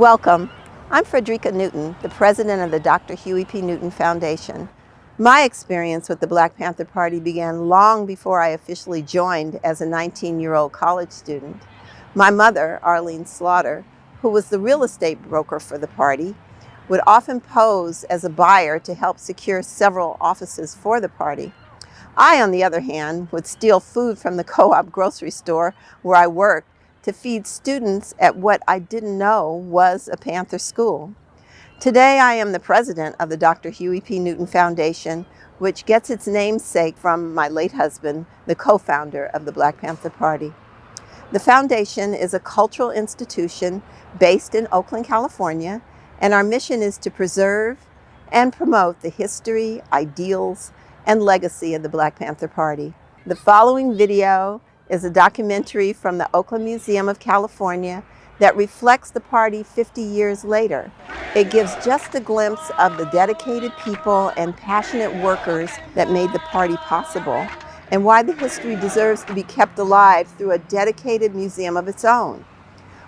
Welcome. I'm Frederica Newton, the president of the Dr. Huey P. Newton Foundation. My experience with the Black Panther Party began long before I officially joined as a 19-year-old college student. My mother, Arlene Slaughter, who was the real estate broker for the party, would often pose as a buyer to help secure several offices for the party. I, on the other hand, would steal food from the co-op grocery store where I worked to feed students at what I didn't know was a Panther school. Today I am the president of the Dr. Huey P. Newton Foundation, which gets its namesake from my late husband, the co-founder of the Black Panther Party. The foundation is a cultural institution based in Oakland, California, and our mission is to preserve and promote the history, ideals, and legacy of the Black Panther Party. The following video is a documentary from the Oakland Museum of California that reflects the party 50 years later. It gives just a glimpse of the dedicated people and passionate workers that made the party possible, and why the history deserves to be kept alive through a dedicated museum of its own.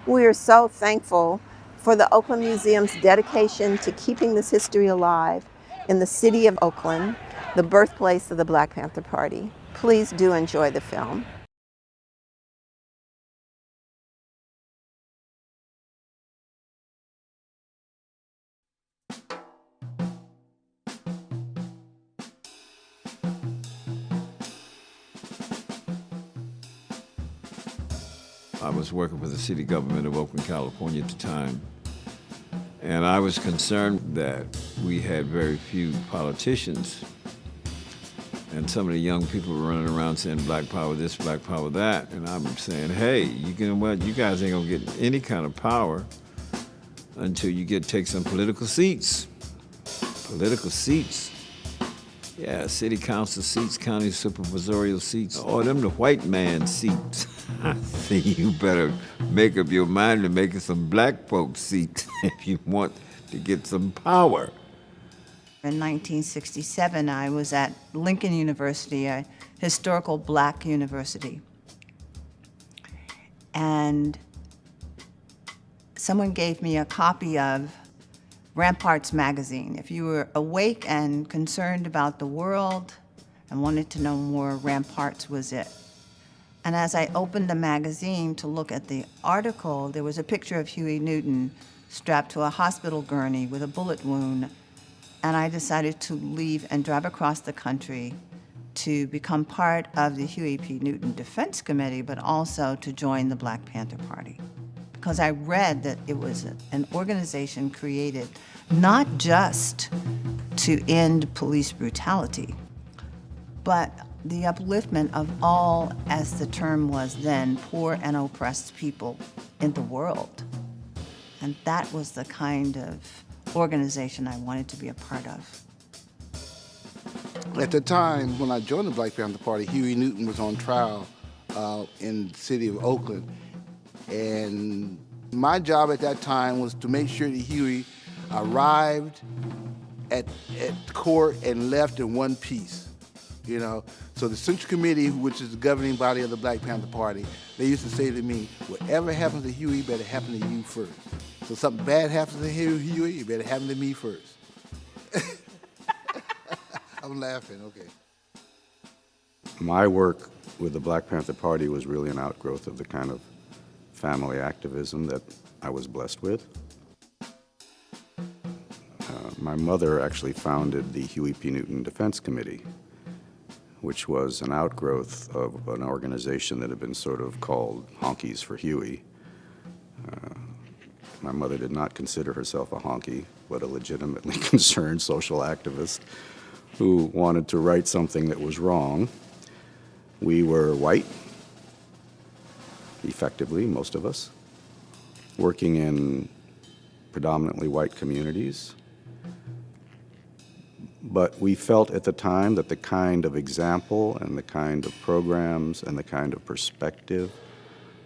We are so thankful for the Oakland Museum's dedication to keeping this history alive in the city of Oakland, the birthplace of the Black Panther Party. Please do enjoy the film. I was working for the city government of Oakland, California at the time, and I was concerned that we had very few politicians, and some of the young people were running around saying black power this, black power that, and I'm saying, hey, you guys ain't gonna get any kind of power until you take some political seats. Political seats. Yeah, city council seats, county supervisorial seats, or them the white man seats. I say you better make up your mind to making some black folks seats if you want to get some power. In 1967, I was at Lincoln University, a historical black university. And someone gave me a copy of Ramparts magazine. If you were awake and concerned about the world and wanted to know more, Ramparts was it. And as I opened the magazine to look at the article, there was a picture of Huey Newton strapped to a hospital gurney with a bullet wound. And I decided to leave and drive across the country to become part of the Huey P. Newton Defense Committee, but also to join the Black Panther Party. Because I read that it was an organization created not just to end police brutality, but the upliftment of all, as the term was then, poor and oppressed people in the world. And that was the kind of organization I wanted to be a part of. At the time when I joined the Black Panther Party, Huey Newton was on trial in the city of Oakland. And my job at that time was to make sure that Huey arrived at court and left in one piece, you know. So the Central Committee, which is the governing body of the Black Panther Party, they used to say to me, whatever happens to Huey better happen to you first. So something bad happens to Huey, it better happen to me first. I'm laughing, okay. My work with the Black Panther Party was really an outgrowth of the kind of family activism that I was blessed with. My mother actually founded the Huey P. Newton Defense Committee, which was an outgrowth of an organization that had been sort of called Honkies for Huey. My mother did not consider herself a honky, but a legitimately concerned social activist who wanted to right something that was wrong. We were white, effectively, most of us, working in predominantly white communities. But we felt at the time that the kind of example and the kind of programs and the kind of perspective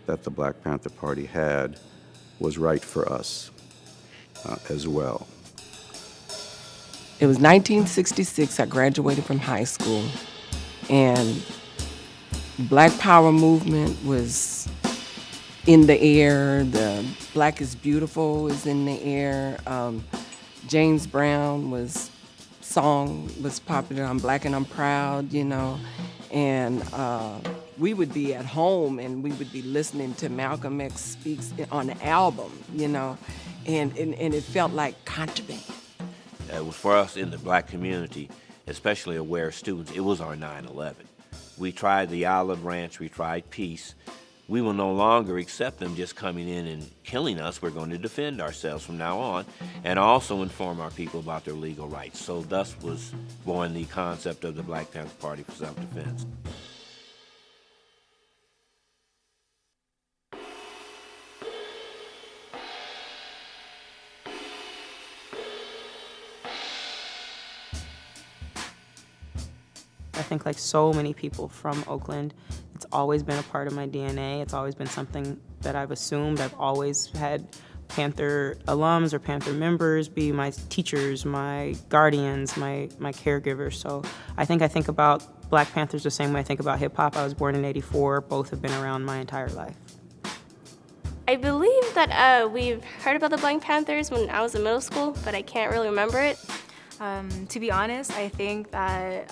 that the Black Panther Party had was right for us as well. It was 1966, I graduated from high school, and Black Power movement was in the air. The Black is Beautiful is in the air. James Brown song was popular on Black and I'm Proud, you know. And we would be at home and we would be listening to Malcolm X Speaks on the album, you know, and it felt like contraband. For us in the Black community, especially aware students, it was our 9/11. We tried the olive branch, we tried peace. We will no longer accept them just coming in and killing us. We're going to defend ourselves from now on and also inform our people about their legal rights. So thus was born the concept of the Black Panther Party for Self-Defense. I think like so many people from Oakland, it's always been a part of my DNA. It's always been something that I've assumed. I've always had Panther alums or Panther members be my teachers, my guardians, my caregivers. So I think about Black Panthers the same way I think about hip hop. I was born in '84. Both have been around my entire life. I believe that we've heard about the Black Panthers when I was in middle school, but I can't really remember it. To be honest, I think that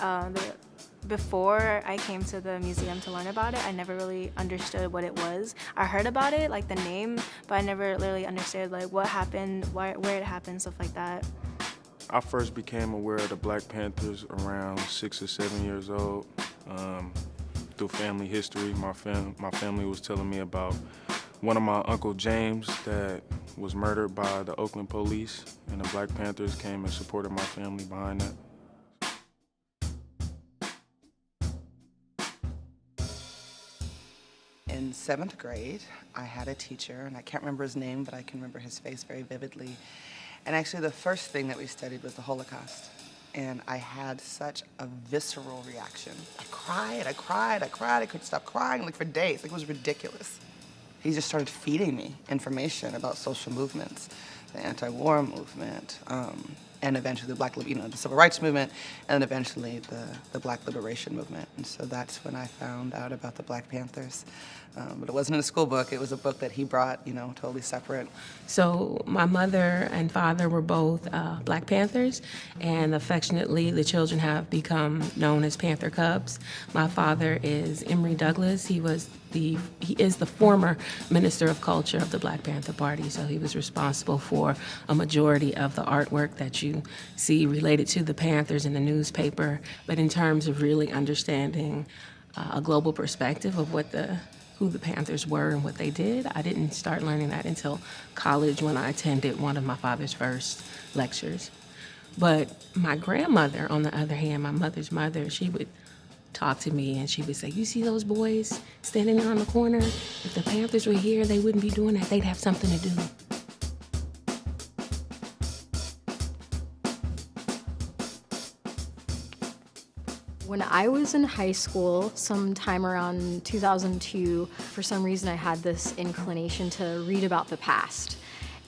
before I came to the museum to learn about it, I never really understood what it was. I heard about it, like the name, but I never really understood like what happened, where it happened, stuff like that. I first became aware of the Black Panthers around 6 or 7 years old. Through family history, my family was telling me about one of my Uncle James that was murdered by the Oakland police, and the Black Panthers came and supported my family behind that. In 7th grade, I had a teacher, and I can't remember his name, but I can remember his face very vividly. And actually the first thing that we studied was the Holocaust. And I had such a visceral reaction. I cried. I couldn't stop crying like for days. Like it was ridiculous. He just started feeding me information about social movements, the anti-war movement, and eventually the Civil Rights Movement, and then eventually the Black Liberation Movement. And so that's when I found out about the Black Panthers. But it wasn't in a school book. It was a book that he brought, totally separate. So my mother and father were both Black Panthers, and affectionately the children have become known as Panther Cubs. My father is Emory Douglas. He is the former Minister of Culture of the Black Panther Party, so he was responsible for a majority of the artwork that you see related to the Panthers in the newspaper. But in terms of really understanding a global perspective of who the Panthers were and what they did, I didn't start learning that until college when I attended one of my father's first lectures. But my grandmother, on the other hand, my mother's mother, she would talk to me and she would say, "You see those boys standing there on the corner? If the Panthers were here, they wouldn't be doing that. They'd have something to do." When I was in high school, sometime around 2002, for some reason I had this inclination to read about the past.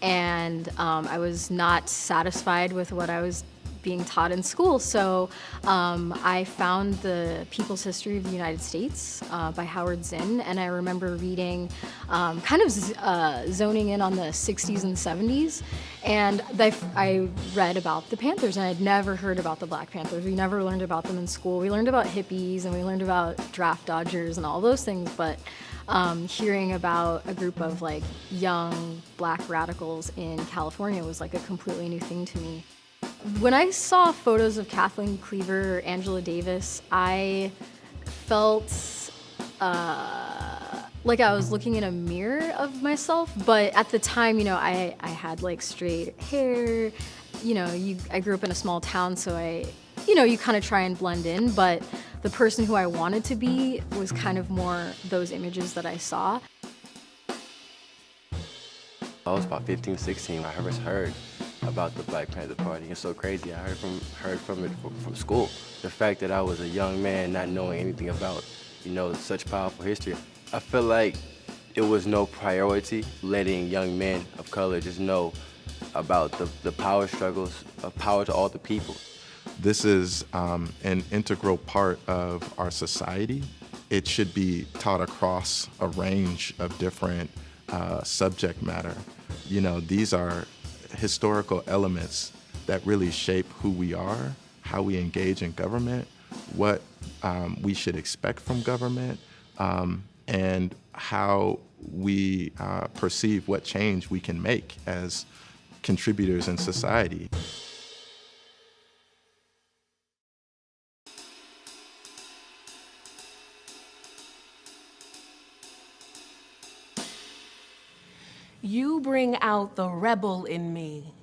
And I was not satisfied with what I was being taught in school. So I found the People's History of the United States by Howard Zinn, and I remember reading, zoning in on the 60s and 70s, and I read about the Panthers, and I'd never heard about the Black Panthers. We never learned about them in school. We learned about hippies, and we learned about draft dodgers and all those things, but hearing about a group of like young Black radicals in California was like a completely new thing to me. When I saw photos of Kathleen Cleaver or Angela Davis, I felt like I was looking in a mirror of myself. But at the time, I had like straight hair. I grew up in a small town, so you kind of try and blend in. But the person who I wanted to be was kind of more those images that I saw. I was about 15, 16 when I first heard about the Black Panther Party. It's so crazy. I heard from it from school. The fact that I was a young man not knowing anything about, such powerful history. I feel like it was no priority letting young men of color just know about the power struggles of power to all the people. This is an integral part of our society. It should be taught across a range of different subject matter. These are historical elements that really shape who we are, how we engage in government, what we should expect from government, and how we perceive what change we can make as contributors in society. You bring out the rebel in me,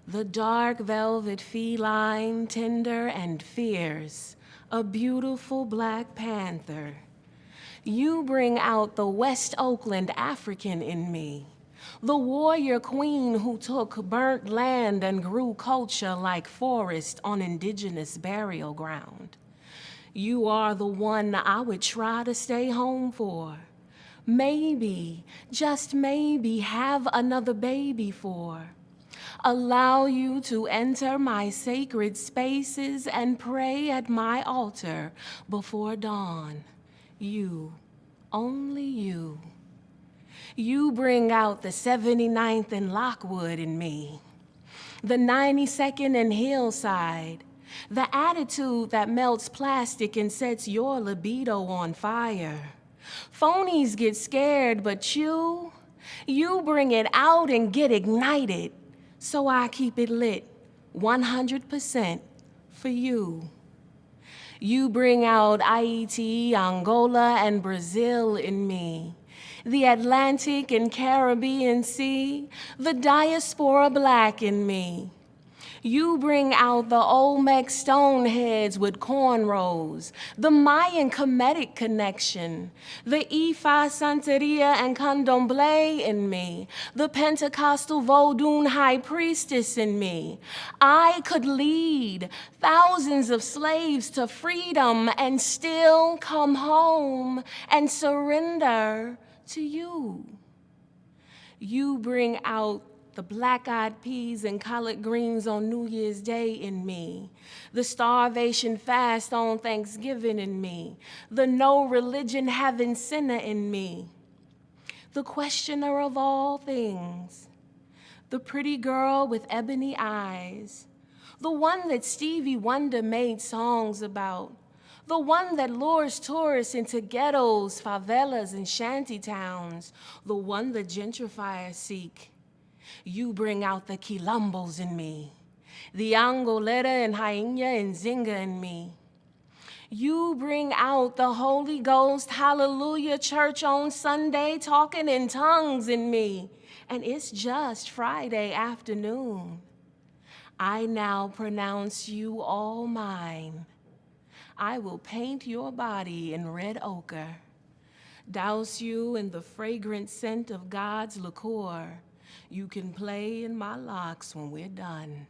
the dark velvet feline, tender and fierce, a beautiful Black Panther. You bring out the West Oakland African in me, the warrior queen who took burnt land and grew culture like forest on indigenous burial ground. You are the one I would try to stay home for. Maybe, just maybe, have another baby for. Allow you to enter my sacred spaces and pray at my altar before dawn. You, only you. You bring out the 79th and Lockwood in me, the 92nd and Hillside, the attitude that melts plastic and sets your libido on fire. Phonies get scared, but you bring it out and get ignited. So I keep it lit, 100% for you. You bring out Haiti, Angola, and Brazil in me, the Atlantic and Caribbean Sea, the diaspora Black in me. You bring out the Olmec stoneheads with cornrows, the Mayan Kemetic connection, the Ifa Santeria and Candomblé in me, the Pentecostal Vodun high priestess in me. I could lead thousands of slaves to freedom and still come home and surrender to you. You bring out the black-eyed peas and collard greens on New Year's Day in me, the starvation fast on Thanksgiving in me, the no religion having sinner in me, the questioner of all things, the pretty girl with ebony eyes, the one that Stevie Wonder made songs about, the one that lures tourists into ghettos, favelas, and shanty towns, the one the gentrifiers seek. You bring out the quilombos in me, the Angoleta and Haïnya and Zinga in me. You bring out the Holy Ghost, hallelujah, church on Sunday, talking in tongues in me. And it's just Friday afternoon. I now pronounce you all mine. I will paint your body in red ochre, douse you in the fragrant scent of God's liqueur. You can play in my locks when we're done.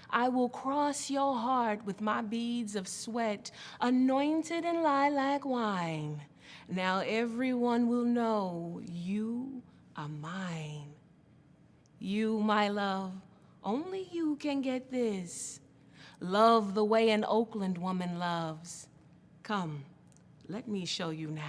I will cross your heart with my beads of sweat, anointed in lilac wine. Now everyone will know you are mine. You, my love, only you can get this. Love the way an Oakland woman loves. Come, let me show you now.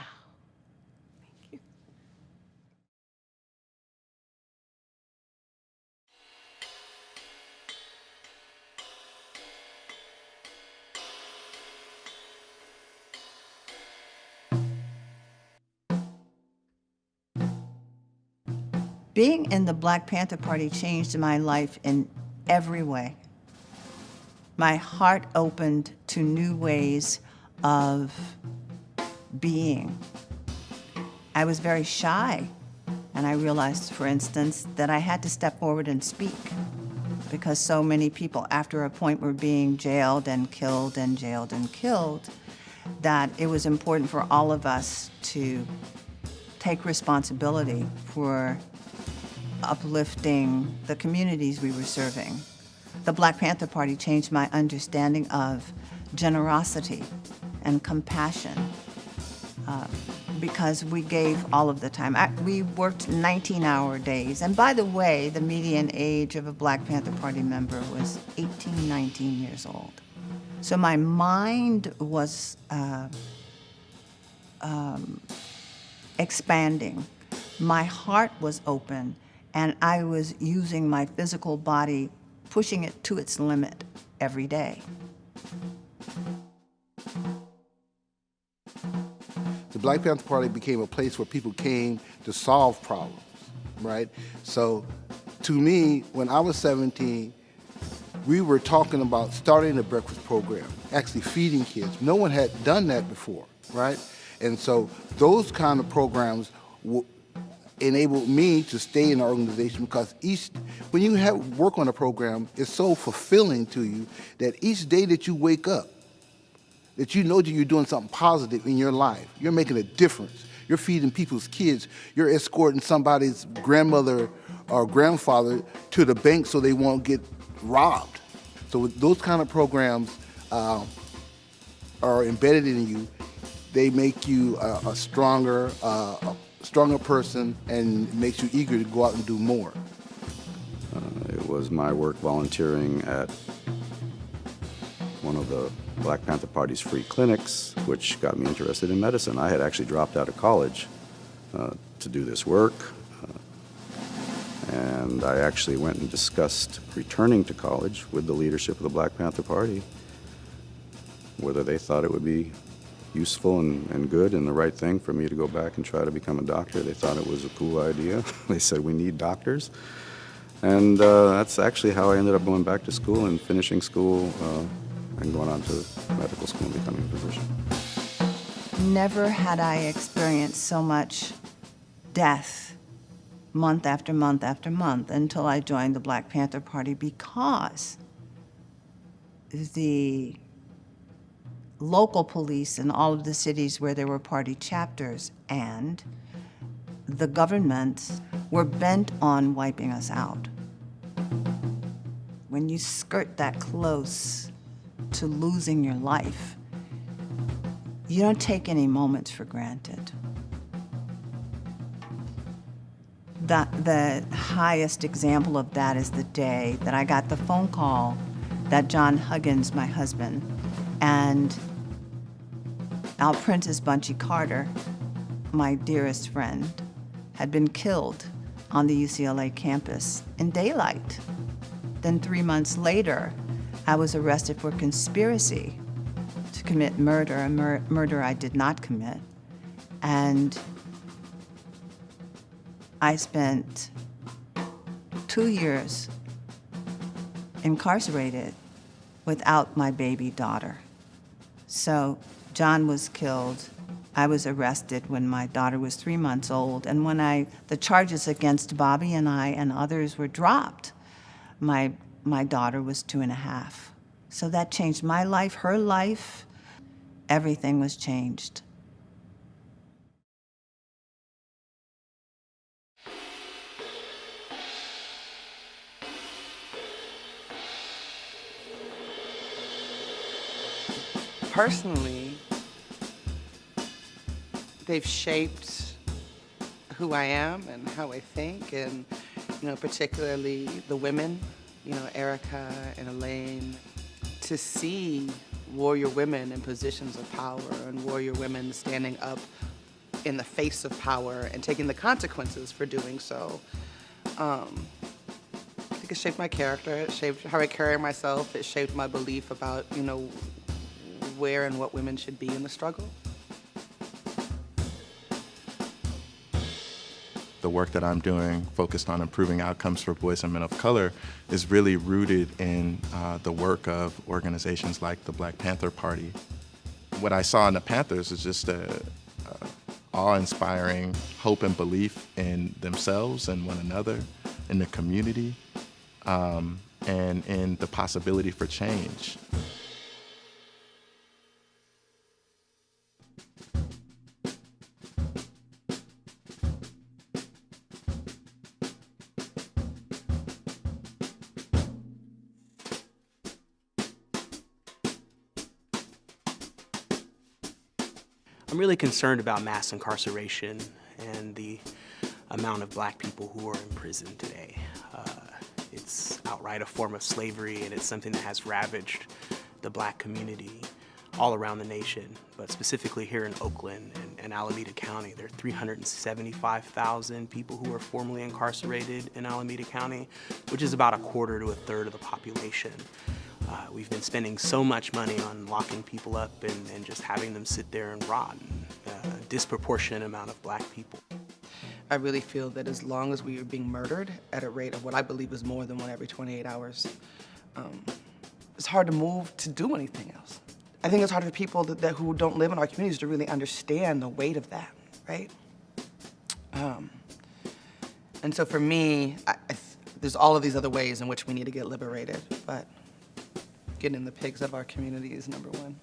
Being in the Black Panther Party changed my life in every way. My heart opened to new ways of being. I was very shy, and I realized, for instance, that I had to step forward and speak because so many people after a point were being jailed and killed and jailed and killed, that it was important for all of us to take responsibility for uplifting the communities we were serving. The Black Panther Party changed my understanding of generosity and compassion because we gave all of the time. We worked 19-hour days. And by the way, the median age of a Black Panther Party member was 18, 19 years old. So my mind was expanding My heart was open, and I was using my physical body, pushing it to its limit every day. The Black Panther Party became a place where people came to solve problems, right? So to me, when I was 17, we were talking about starting a breakfast program, actually feeding kids. No one had done that before, right? And so those kind of programs enabled me to stay in the organization because when you work on a program, it's so fulfilling to you that each day that you wake up, that you know that you're doing something positive in your life. You're making a difference. You're feeding people's kids. You're escorting somebody's grandmother or grandfather to the bank so they won't get robbed. So with those kind of programs are embedded in you. They make you a stronger person and makes you eager to go out and do more. It was my work volunteering at one of the Black Panther Party's free clinics, which got me interested in medicine. I had actually dropped out of college to do this work, and I actually went and discussed returning to college with the leadership of the Black Panther Party, whether they thought it would be useful and good and the right thing for me to go back and try to become a doctor. They thought it was a cool idea. They said, we need doctors. And that's actually how I ended up going back to school and finishing school and going on to medical school and becoming a physician. Never had I experienced so much death month after month after month until I joined the Black Panther Party, because the local police in all of the cities where there were party chapters and the government were bent on wiping us out. When you skirt that close to losing your life, you don't take any moments for granted. The highest example of that is the day that I got the phone call that John Huggins, my husband, and Alprentice Bunchy Carter, my dearest friend, had been killed on the UCLA campus in daylight. Then 3 months later, I was arrested for conspiracy to commit murder, a murder I did not commit. And I spent 2 years incarcerated without my baby daughter. So John was killed. I was arrested when my daughter was 3 months old. And when the charges against Bobby and I and others were dropped, my daughter was 2.5. So that changed my life, her life. Everything was changed. Personally, they've shaped who I am and how I think, and particularly the women, Erica and Elaine, to see warrior women in positions of power and warrior women standing up in the face of power and taking the consequences for doing so. I think it shaped my character, it shaped how I carry myself, it shaped my belief about, where and what women should be in the struggle. The work that I'm doing, focused on improving outcomes for boys and men of color, is really rooted in the work of organizations like the Black Panther Party. What I saw in the Panthers is just a awe-inspiring hope and belief in themselves and one another, in the community, and in the possibility for change. I'm really concerned about mass incarceration and the amount of black people who are in prison today. It's outright a form of slavery, and it's something that has ravaged the black community all around the nation, but specifically here in Oakland in Alameda County. There are 375,000 people who are formerly incarcerated in Alameda County, which is about a quarter to a third of the population. We've been spending so much money on locking people up and just having them sit there and rot. A disproportionate amount of black people. I really feel that as long as we are being murdered at a rate of what I believe is more than one every 28 hours, it's hard to move to do anything else. I think it's hard for people who don't live in our communities to really understand the weight of that, right? And so for me, there's all of these other ways in which we need to get liberated, but getting the pigs of our community is number one.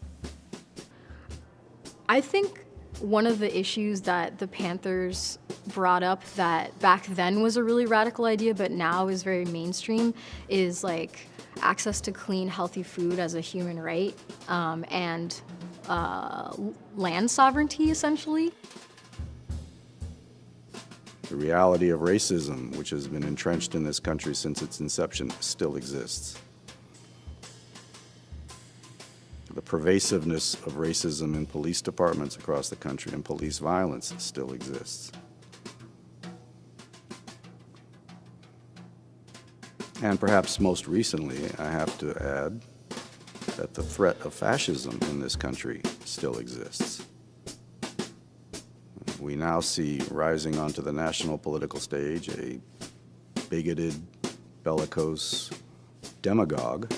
I think one of the issues that the Panthers brought up that back then was a really radical idea, but now is very mainstream, is like access to clean, healthy food as a human right, and land sovereignty, essentially. The reality of racism, which has been entrenched in this country since its inception, still exists. The pervasiveness of racism in police departments across the country and police violence still exists. And perhaps most recently, I have to add that the threat of fascism in this country still exists. We now see rising onto the national political stage a bigoted, bellicose demagogue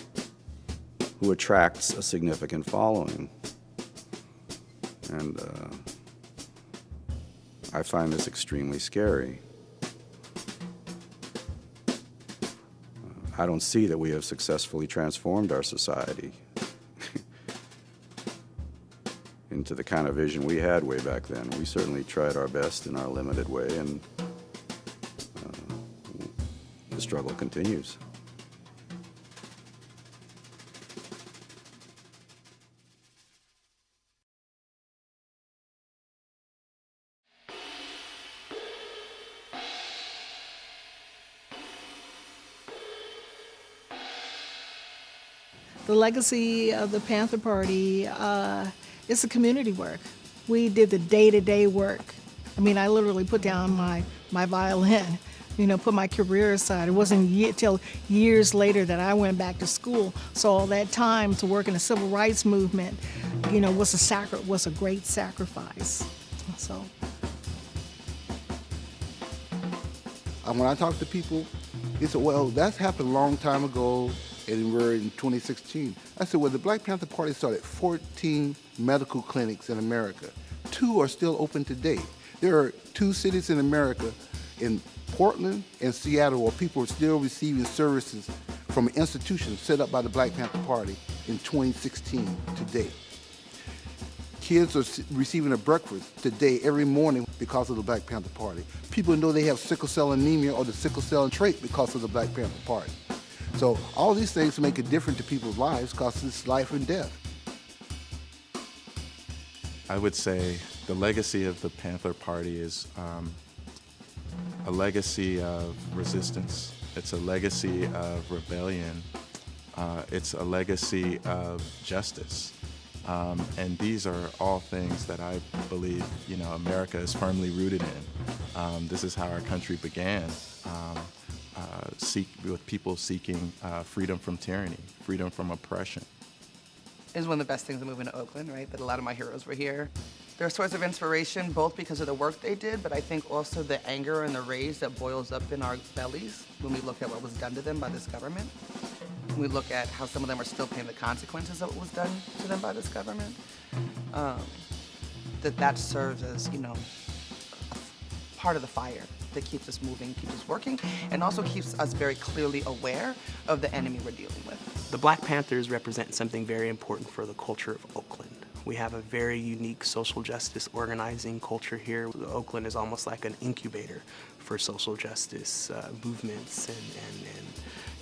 who attracts a significant following. And I find this extremely scary. I don't see that we have successfully transformed our society into the kind of vision we had way back then. We certainly tried our best in our limited way, and the struggle continues. The legacy of the Panther Party is the community work. We did the day-to-day work. I mean, I literally put down my violin, put my career aside. It wasn't till years later that I went back to school. So all that time to work in the civil rights movement, was a great sacrifice. So. When I talk to people, they say, well, that's happened a long time ago, and we're in 2016. I said, well, the Black Panther Party started 14 medical clinics in America. 2 are still open today. There are 2 cities in America, in Portland and Seattle, where people are still receiving services from institutions set up by the Black Panther Party in 2016 today. Kids are receiving a breakfast today every morning because of the Black Panther Party. People know they have sickle cell anemia or the sickle cell trait because of the Black Panther Party. So all these things make it different to people's lives because it's life and death. I would say the legacy of the Panther Party is a legacy of resistance. It's a legacy of rebellion. It's a legacy of justice. And these are all things that I believe, America is firmly rooted in. This is how our country began, with people seeking freedom from tyranny, freedom from oppression. It was one of the best things of moving to Oakland, right? That a lot of my heroes were here. They're a source of inspiration, both because of the work they did, but I think also the anger and the rage that boils up in our bellies when we look at what was done to them by this government. When we look at how some of them are still paying the consequences of what was done to them by this government. That serves as, a part of the fire that keeps us moving, keeps us working, and also keeps us very clearly aware of the enemy we're dealing with. The Black Panthers represent something very important for the culture of Oakland. We have a very unique social justice organizing culture here. Oakland is almost like an incubator for social justice movements and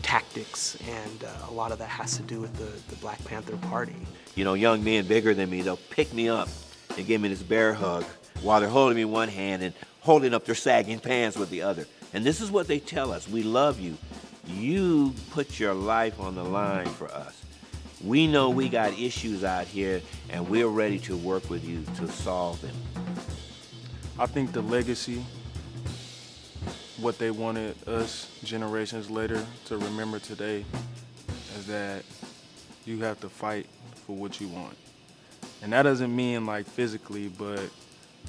tactics, and a lot of that has to do with the Black Panther Party. Young men bigger than me, they'll pick me up and give me this bear hug while they're holding me in one hand and holding up their sagging pants with the other. And this is what they tell us: we love you. You put your life on the line for us. We know we got issues out here, and we're ready to work with you to solve them. I think the legacy, what they wanted us generations later to remember today, is that you have to fight for what you want. And that doesn't mean like physically, but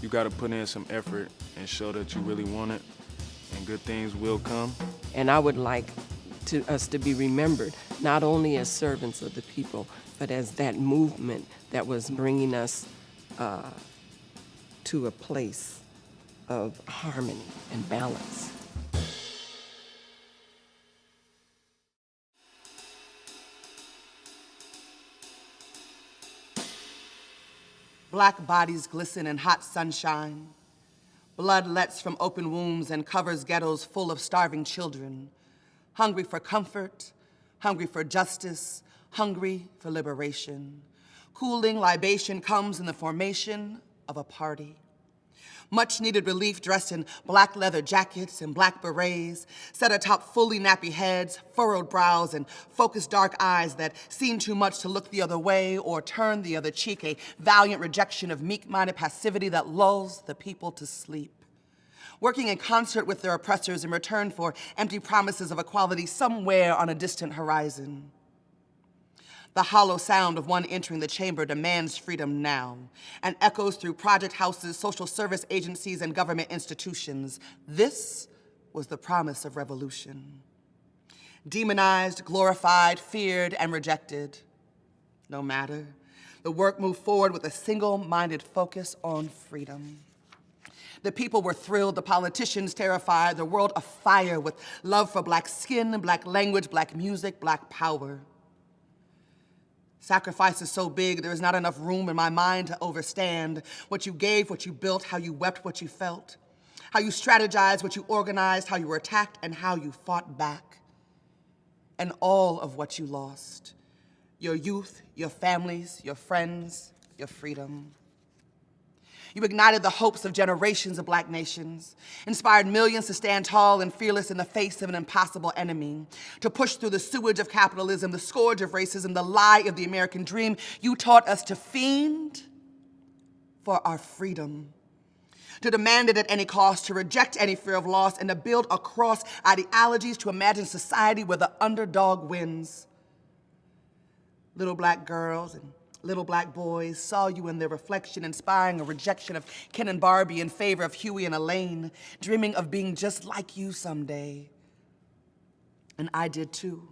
you got to put in some effort and show that you really want it, and good things will come. And I would like us to be remembered, not only as servants of the people, but as that movement that was bringing us to a place of harmony and balance. Black bodies glisten in hot sunshine. Blood lets from open wombs and covers ghettos full of starving children, hungry for comfort, hungry for justice, hungry for liberation. Cooling libation comes in the formation of a party. Much needed relief dressed in black leather jackets and black berets, set atop fully nappy heads, furrowed brows, and focused dark eyes that seen too much to look the other way or turn the other cheek, a valiant rejection of meek-minded passivity that lulls the people to sleep. Working in concert with their oppressors in return for empty promises of equality somewhere on a distant horizon. The hollow sound of one entering the chamber demands freedom now and echoes through project houses, social service agencies, and government institutions. This was the promise of revolution. Demonized, glorified, feared, and rejected. No matter. The work moved forward with a single-minded focus on freedom. The people were thrilled, the politicians terrified, the world afire with love for black skin, black language, black music, black power. Sacrifice is so big, there is not enough room in my mind to overstand what you gave, what you built, how you wept, what you felt, how you strategized, what you organized, how you were attacked, and how you fought back. And all of what you lost. Your youth, your families, your friends, your freedom. You ignited the hopes of generations of black nations, inspired millions to stand tall and fearless in the face of an impossible enemy, to push through the sewage of capitalism, the scourge of racism, the lie of the American dream. You taught us to fiend for our freedom, to demand it at any cost, to reject any fear of loss, and to build across ideologies to imagine society where the underdog wins. Little black girls and little black boys saw you in their reflection, inspiring a rejection of Ken and Barbie in favor of Huey and Elaine, dreaming of being just like you someday. And I did too.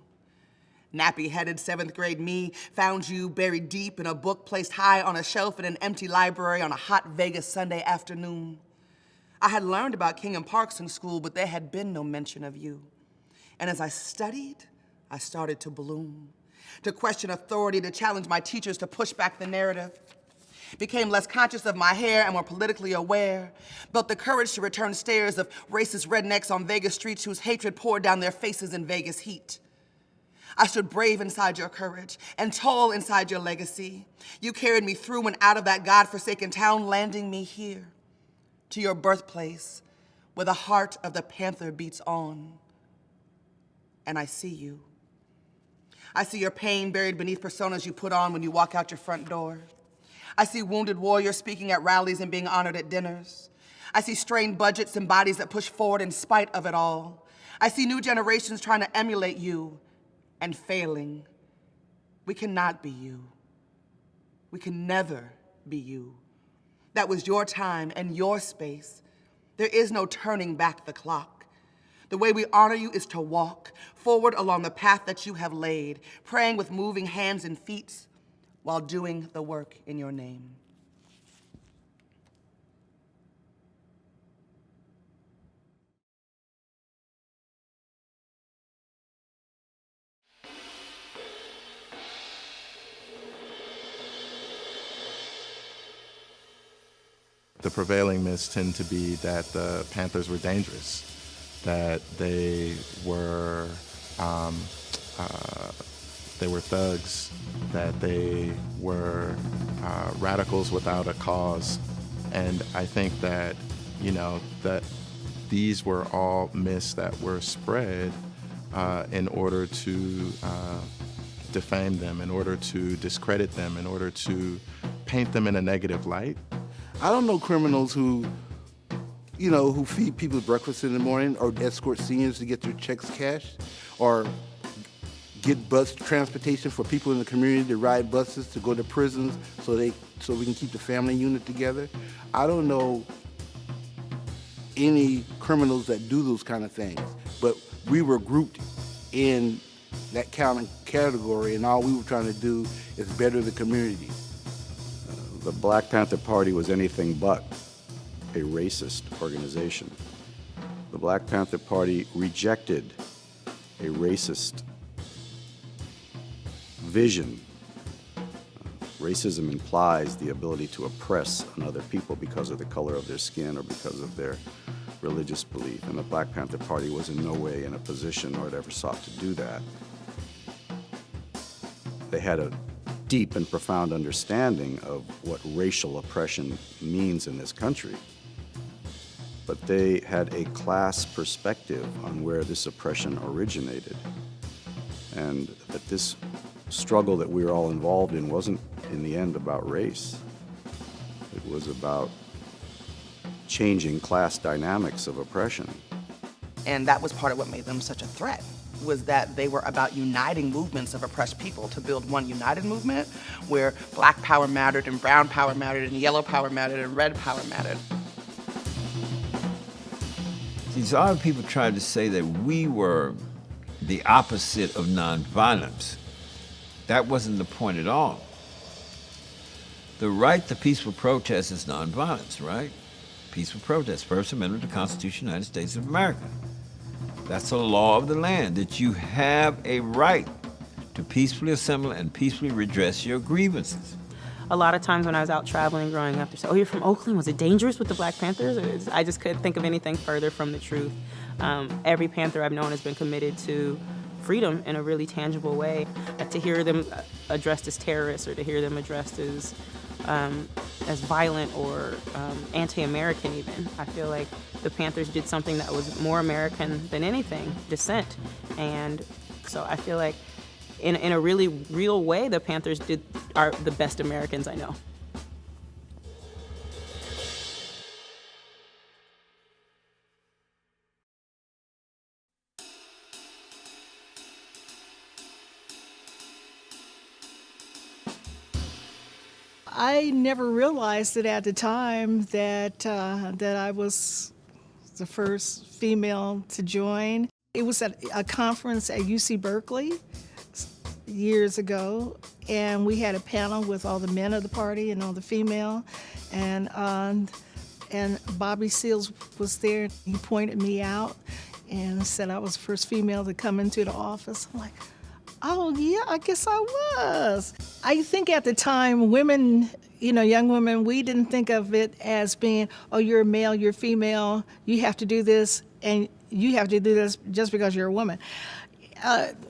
Nappy-headed 7th grade me found you buried deep in a book placed high on a shelf in an empty library on a hot Vegas Sunday afternoon. I had learned about King and Parks in school, but there had been no mention of you. And as I studied, I started to bloom, to question authority, to challenge my teachers, to push back the narrative. Became less conscious of my hair and more politically aware. Built the courage to return stares of racist rednecks on Vegas streets whose hatred poured down their faces in Vegas heat. I stood brave inside your courage and tall inside your legacy. You carried me through and out of that godforsaken town, landing me here, to your birthplace, where the heart of the Panther beats on. And I see you. I see your pain buried beneath personas you put on when you walk out your front door. I see wounded warriors speaking at rallies and being honored at dinners. I see strained budgets and bodies that push forward in spite of it all. I see new generations trying to emulate you and failing. We cannot be you. We can never be you. That was your time and your space. There is no turning back the clock. The way we honor you is to walk forward along the path that you have laid, praying with moving hands and feet while doing the work in your name. The prevailing myths tend to be that the Panthers were dangerous, that they were thugs, that they were radicals without a cause. And I think that, that these were all myths that were spread in order to defame them, in order to discredit them, in order to paint them in a negative light. I don't know criminals who who feed people breakfast in the morning or escort seniors to get their checks cashed or get bus transportation for people in the community to ride buses to go to prisons so we can keep the family unit together. I don't know any criminals that do those kind of things, but we were grouped in that kind of category, and all we were trying to do is better the community. The Black Panther Party was anything but a racist organization. The Black Panther Party rejected a racist vision. Racism implies the ability to oppress another people because of the color of their skin or because of their religious belief. And the Black Panther Party was in no way in a position or it ever sought to do that. They had a deep and profound understanding of what racial oppression means in this country. But they had a class perspective on where this oppression originated. And that this struggle that we were all involved in wasn't, in the end, about race. It was about changing class dynamics of oppression. And that was part of what made them such a threat, was that they were about uniting movements of oppressed people to build one united movement where black power mattered and brown power mattered and yellow power mattered and red power mattered. See, a lot of people tried to say that we were the opposite of nonviolence. That wasn't the point at all. The right to peaceful protest is nonviolence, right? Peaceful protest, First Amendment to the Constitution of the United States of America. That's a law of the land, that you have a right to peacefully assemble and peacefully redress your grievances. A lot of times when I was out traveling growing up, they said, "Oh, you're from Oakland. Was it dangerous with the Black Panthers?" I just couldn't think of anything further from the truth. Every Panther I've known has been committed to freedom in a really tangible way. To hear them addressed as terrorists or to hear them addressed as violent or anti-American even, I feel like the Panthers did something that was more American than anything, dissent. And so I feel like in a really real way, the Panthers are the best Americans I know. I never realized it at the time that I was the first female to join. It was at a conference at UC Berkeley years ago, and we had a panel with all the men of the party and all the female, and Bobby Seals was there. He pointed me out and said I was the first female to come into the office. I'm like, oh yeah, I guess I was. I think at the time, women, young women, we didn't think of it as being, oh, you're a male, you're female, you have to do this, and you have to do this just because you're a woman.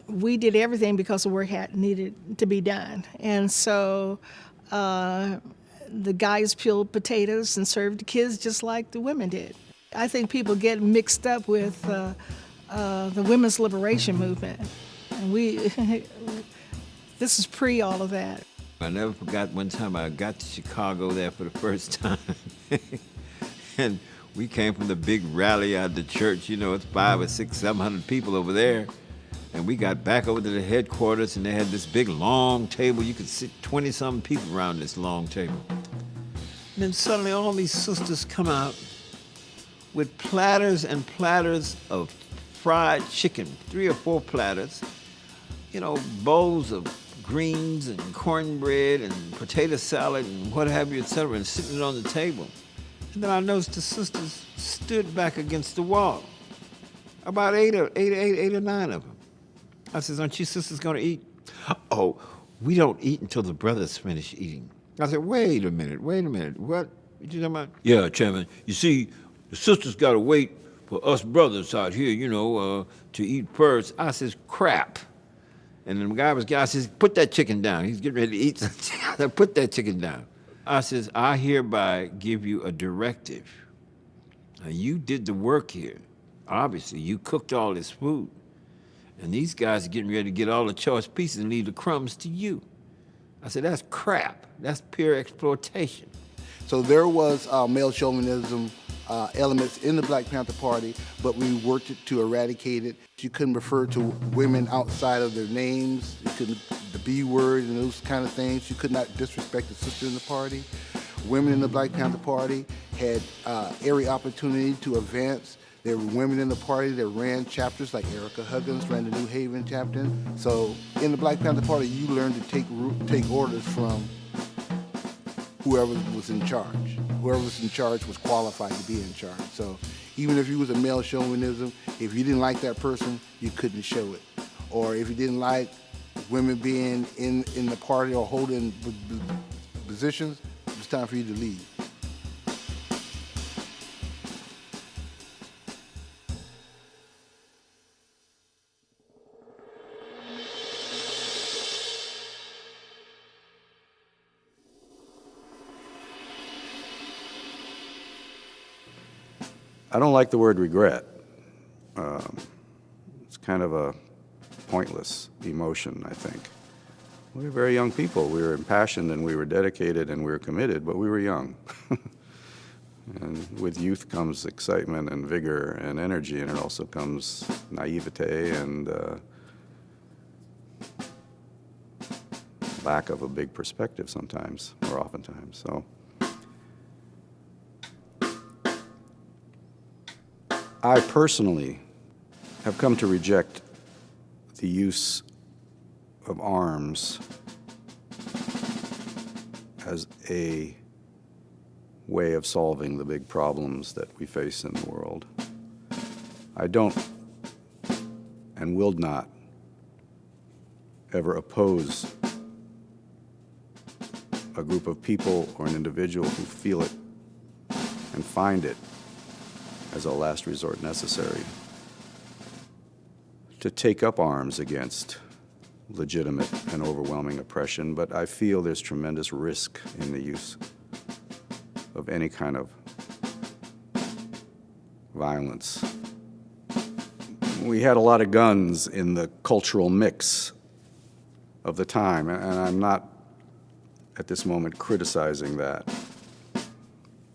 We did everything because the work needed to be done. And so the guys peeled potatoes and served the kids just like the women did. I think people get mixed up with the women's liberation movement. And this is pre all of that. I never forgot one time I got to Chicago there for the first time. And we came from the big rally out of the church, it's 500 or 600, 700 people over there. And we got back over to the headquarters and they had this big long table. You could sit 20-something people around this long table. And then suddenly all these sisters come out with platters and platters of fried chicken, 3 or 4 platters, bowls of greens and cornbread and potato salad and what have you, etc., and sitting it on the table. And then I noticed the sisters stood back against the wall, about eight or nine of them. I says, aren't you sisters going to eat? Oh, we don't eat until the brothers finish eating. I said, wait a minute. What? You talking about? Yeah, Chairman. You see, the sisters got to wait for us brothers out here, to eat first. I says, crap. And then the guy says, put that chicken down. He's getting ready to eat something. I said, put that chicken down. I says, I hereby give you a directive. Now, you did the work here. Obviously, you cooked all this food. And these guys are getting ready to get all the choice pieces and leave the crumbs to you. I said, that's crap. That's pure exploitation. So there was male chauvinism elements in the Black Panther Party, but we worked to eradicate it. You couldn't refer to women outside of their names. You couldn't, the B word and those kind of things. You could not disrespect a sister in the party. Women in the Black Panther Party had every opportunity to advance. There were women in the party that ran chapters, like Erica Huggins ran the New Haven chapter. So in the Black Panther Party, you learned to take orders from whoever was in charge. Whoever was in charge was qualified to be in charge. So even if you was a male chauvinism, if you didn't like that person, you couldn't show it. Or if you didn't like women being in the party or holding positions, it was time for you to leave. I don't like the word regret. It's kind of a pointless emotion, I think. We were very young people. We were impassioned and we were dedicated and we were committed, but we were young. And with youth comes excitement and vigor and energy, and it also comes naivete and lack of a big perspective sometimes, or oftentimes. So I personally have come to reject the use of arms as a way of solving the big problems that we face in the world. I don't and will not ever oppose a group of people or an individual who feel it and find it as a last resort necessary to take up arms against legitimate and overwhelming oppression, but I feel there's tremendous risk in the use of any kind of violence. We had a lot of guns in the cultural mix of the time, and I'm not at this moment criticizing that.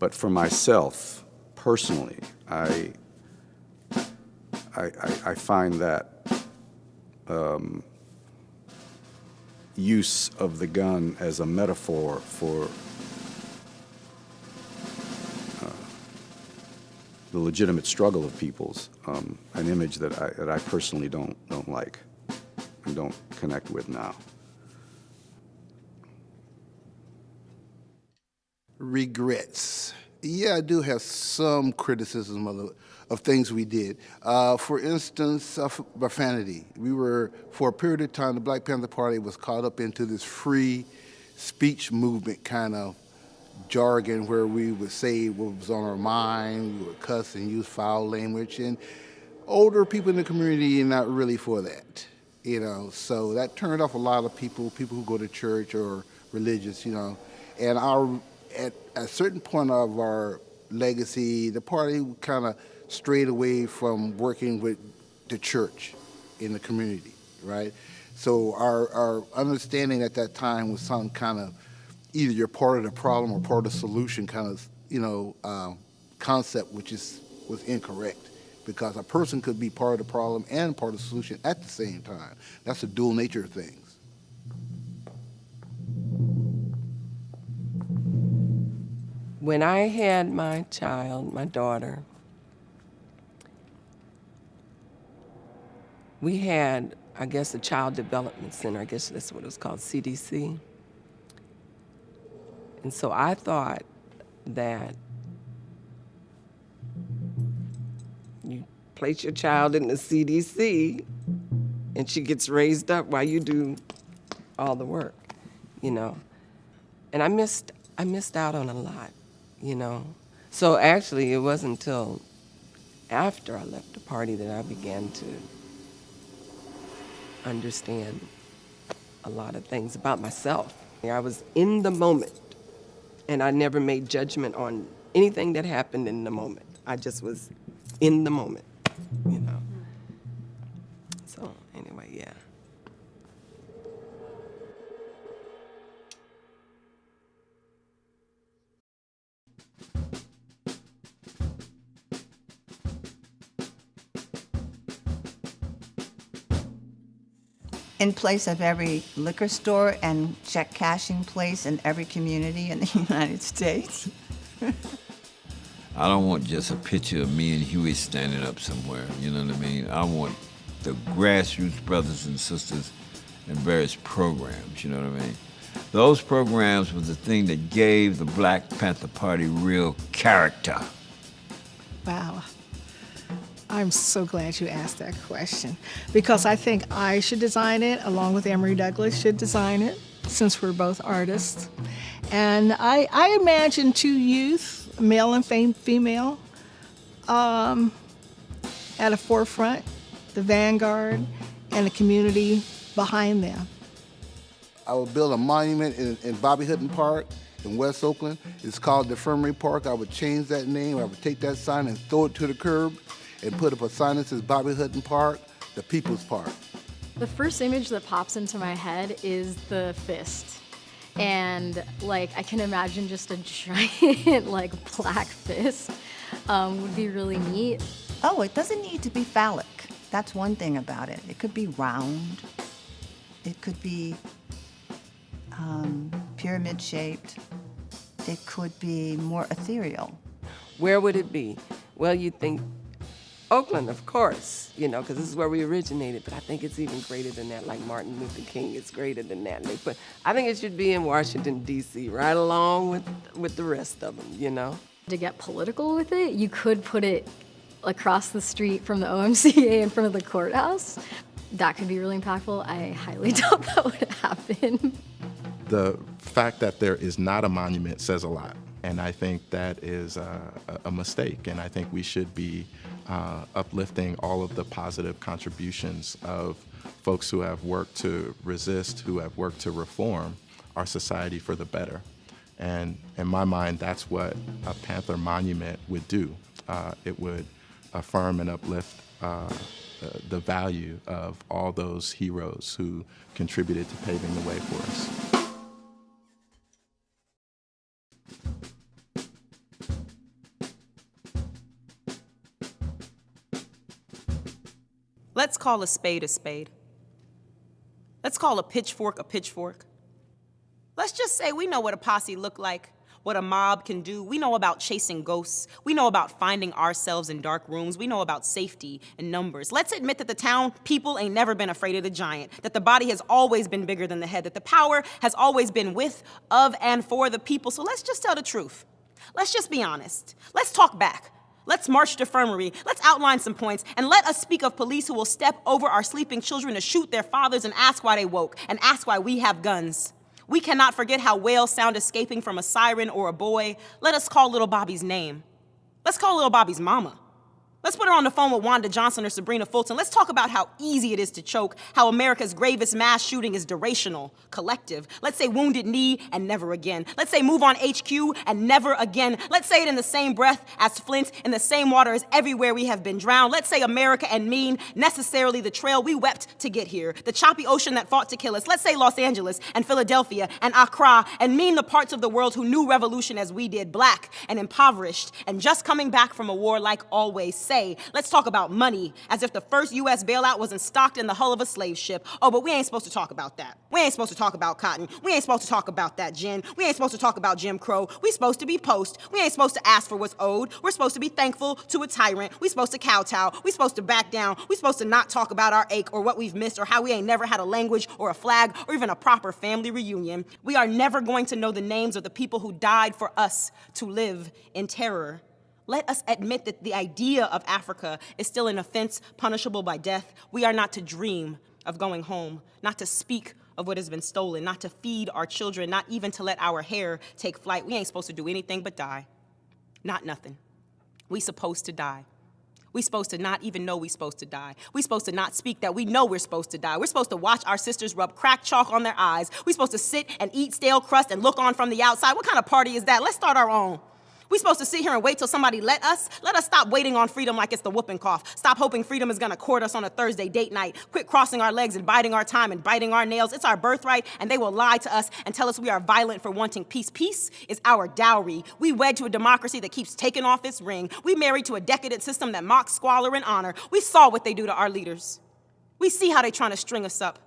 But for myself, personally, I find that use of the gun as a metaphor for the legitimate struggle of peoples, an image that I personally don't like and don't connect with now. Regrets. Yeah, I do have some criticism of things we did. For instance, profanity. We were, for a period of time, the Black Panther Party was caught up into this free speech movement kind of jargon where we would say what was on our mind, we would cuss and use foul language, and older people in the community are not really for that, you know. So that turned off a lot of people who go to church or religious, you know. And at a certain point of our legacy, the party kind of strayed away from working with the church in the community, right? So our understanding at that time was some kind of either you're part of the problem or part of the solution kind of, you know, concept, which was incorrect, because a person could be part of the problem and part of the solution at the same time. That's the dual nature of things. When I had my child, my daughter, we had, I guess, a Child Development Center. I guess that's what it was called, CDC. And so I thought that you place your child in the CDC and she gets raised up while you do all the work, you know. And I missed out on a lot, you know. So actually it wasn't until after I left the party that I began to understand a lot of things about myself. I was in the moment, and I never made judgment on anything that happened in the moment. I just was in the moment, you know. So anyway, yeah. In place of every liquor store and check cashing place in every community in the United States. I don't want just a picture of me and Huey standing up somewhere, you know what I mean? I want the grassroots brothers and sisters in various programs, you know what I mean? Those programs was the thing that gave the Black Panther Party real character. Wow. I'm so glad you asked that question because I think I should design it along with Emory Douglas should design it since we're both artists. And I imagine two youth, male and female, at a forefront, the vanguard, and the community behind them. I would build a monument in Bobby Hutton Park in West Oakland. It's called the Infirmary Park. I would change that name. I would take that sign and throw it to the curb and put up a sign that says Bobby Hutton Park, the People's Park. The first image that pops into my head is the fist. And like, I can imagine just a giant like black fist would be really neat. Oh, it doesn't need to be phallic. That's one thing about it. It could be round. It could be pyramid shaped. It could be more ethereal. Where would it be? Well, you think Oakland, of course, you know, because this is where we originated, but I think it's even greater than that, like Martin Luther King is greater than that. But I think it should be in Washington, D.C., right along with the rest of them, you know? To get political with it, you could put it across the street from the OMCA in front of the courthouse. That could be really impactful. I highly doubt that would happen. The fact that there is not a monument says a lot, and I think that is a mistake, and I think we should be uplifting all of the positive contributions of folks who have worked to resist, who have worked to reform our society for the better. And in my mind, that's what a Panther monument would do. It would affirm and uplift the value of all those heroes who contributed to paving the way for us. Let's call a spade a spade. Let's call a pitchfork a pitchfork. Let's just say we know what a posse look like, what a mob can do. We know about chasing ghosts. We know about finding ourselves in dark rooms. We know about safety and numbers. Let's admit that the town people ain't never been afraid of the giant, that the body has always been bigger than the head, that the power has always been with, of, and for the people. So let's just tell the truth. Let's just be honest. Let's talk back. Let's march to infirmary. Let's outline some points, and let us speak of police who will step over our sleeping children to shoot their fathers and ask why they woke, and ask why we have guns. We cannot forget how whales sound escaping from a siren or a boy. Let us call little Bobby's name. Let's call little Bobby's mama. Let's put her on the phone with Wanda Johnson or Sabrina Fulton. Let's talk about how easy it is to choke, how America's gravest mass shooting is durational, collective. Let's say Wounded Knee and never again. Let's say Move on HQ and never again. Let's say it in the same breath as Flint, in the same water as everywhere we have been drowned. Let's say America and mean necessarily the trail we wept to get here, the choppy ocean that fought to kill us. Let's say Los Angeles and Philadelphia and Accra and mean the parts of the world who knew revolution as we did, black and impoverished and just coming back from a war like always. Let's talk about money, as if the first U.S. bailout wasn't stocked in the hull of a slave ship. Oh, but we ain't supposed to talk about that. We ain't supposed to talk about cotton. We ain't supposed to talk about that gin. We ain't supposed to talk about Jim Crow. We supposed to be post. We ain't supposed to ask for what's owed. We're supposed to be thankful to a tyrant. We supposed to kowtow. We supposed to back down. We supposed to not talk about our ache or what we've missed or how we ain't never had a language or a flag or even a proper family reunion. We are never going to know the names of the people who died for us to live in terror. Let us admit that the idea of Africa is still an offense punishable by death. We are not to dream of going home, not to speak of what has been stolen, not to feed our children, not even to let our hair take flight. We ain't supposed to do anything but die. Not nothing. We supposed to die. We supposed to not even know we supposed to die. We supposed to not speak that we know we're supposed to die. We're supposed to watch our sisters rub cracked chalk on their eyes. We supposed to sit and eat stale crust and look on from the outside. What kind of party is that? Let's start our own. We supposed to sit here and wait till somebody let us? Let us stop waiting on freedom like it's the whooping cough. Stop hoping freedom is gonna court us on a Thursday date night. Quit crossing our legs and biding our time and biting our nails. It's our birthright, and they will lie to us and tell us we are violent for wanting peace. Peace is our dowry. We wed to a democracy that keeps taking off its ring. We married to a decadent system that mocks squalor and honor. We saw what they do to our leaders. We see how they trying to string us up.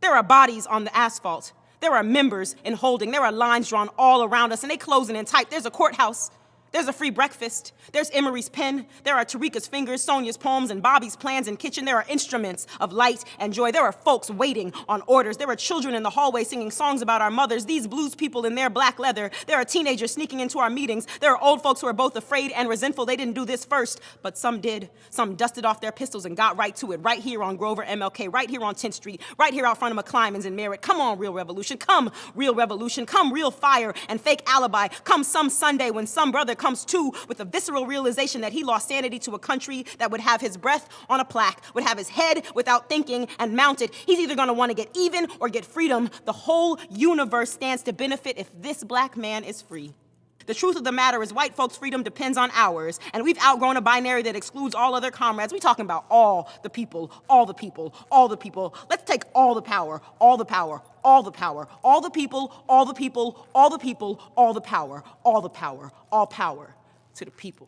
There are bodies on the asphalt. There are members in holding. There are lines drawn all around us, and they closing in tight. There's a courthouse. There's a free breakfast. There's Emery's pen. There are Tarika's fingers, Sonia's poems, and Bobby's plans and kitchen. There are instruments of light and joy. There are folks waiting on orders. There are children in the hallway singing songs about our mothers. These blues people in their black leather. There are teenagers sneaking into our meetings. There are old folks who are both afraid and resentful. They didn't do this first, but some did. Some dusted off their pistols and got right to it. Right here on Grover MLK. Right here on 10th Street. Right here out front of McClymonds and Merritt. Come on, real revolution. Come, real revolution. Come, real fire and fake alibi. Come some Sunday when some brother comes to with a visceral realization that he lost sanity to a country that would have his breath on a plaque, would have his head without thinking and mounted. He's either going to want to get even or get freedom. The whole universe stands to benefit if this black man is free. The truth of the matter is white folks' freedom depends on ours, and we've outgrown a binary that excludes all other comrades. We're talking about all the people, all the people, all the people. Let's take all the power, all the power, all the power, all the people, all the people, all the people, all the power, all the power, all power to the people.